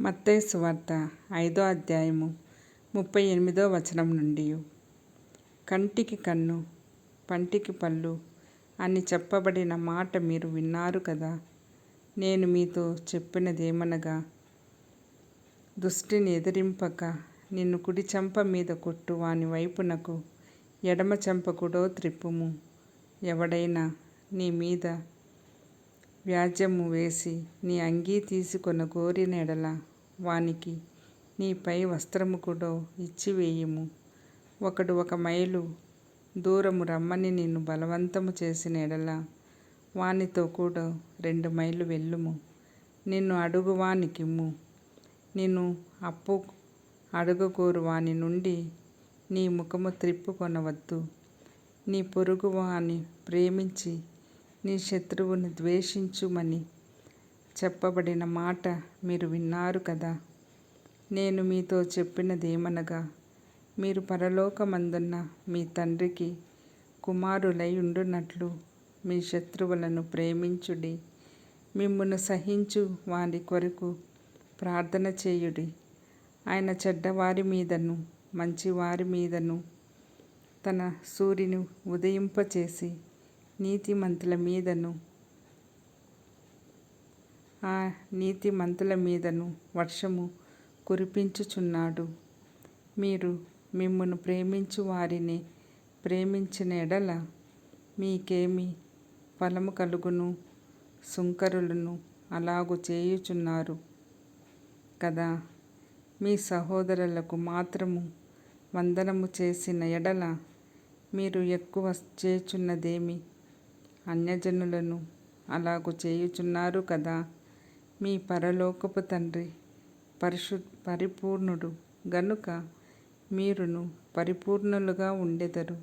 మత్తయి సువార్త 5వ అధ్యాయము 38వ వచనం నుండి, కంటికి కన్ను పంటికి పళ్ళు అని చెప్పబడిన మాట మీరు విన్నారు కదా. నేను మీతో చెప్పినదేమనగా, దుష్టుని ఎదిరింపక నిన్ను కుడి చెంప మీద కొట్టు వాని వైపునకు ఎడమ చెంప కూడా త్రిప్పుము. ఎవడైనా నీ మీద వ్యాజ్యము వేసి నీ అంగీ తీసుకొన గోరిన ఎడల వానికి నీ పై వస్త్రము కూడా ఇచ్చివేయుము. ఒకడు 1 మైలు దూరము రమ్మని నిన్ను బలవంతము చేసిన ఎడల వానితో కూడా 2 మైళ్ళు వెళ్ళుము. నిన్ను అడుగు వానికిమ్ము. నిన్ను అప్పు అడుగగోరు వాని నుండి నీ ముఖము త్రిప్పుకొనవద్దు. నీ పొరుగు వాని ప్రేమించి నీ శత్రువుని ద్వేషించుమని చెప్పబడిన మాట మీరు విన్నారు కదా. నేను మీతో చెప్పినదేమనగా, మీరు పరలోకమందున్న మీ తండ్రికి కుమారులై ఉండునట్లు మీ శత్రువులను ప్రేమించుడి, మిమ్మును సహించు వారి కొరకు ప్రార్థన చేయుడి. ఆయన చెడ్డవారి మీదను మంచివారి మీదను తన సూర్యుని ఉదయింపచేసి నీతిమంతుల మీదను ఆ నీతిమంతుల మీదను వర్షము కురిపించుచున్నాడు. మీరు మిమ్మును ప్రేమించు వారిని ప్రేమించిన ఎడల మీకేమి ఫలము కలుగును? సుంకరులను అలాగు చేయుచున్నారు కదా. మీ సహోదరులకు మాత్రము వందనము చేసిన ఎడల మీరు ఎక్కువ చేయుచున్నదేమి? అన్యజనులను అలాగు చేయుచున్నారు కదా. మీ పరలోకపు తండ్రి పరిపూర్ణుడు గనుక మీరును పరిపూర్ణులుగా ఉండెదరు.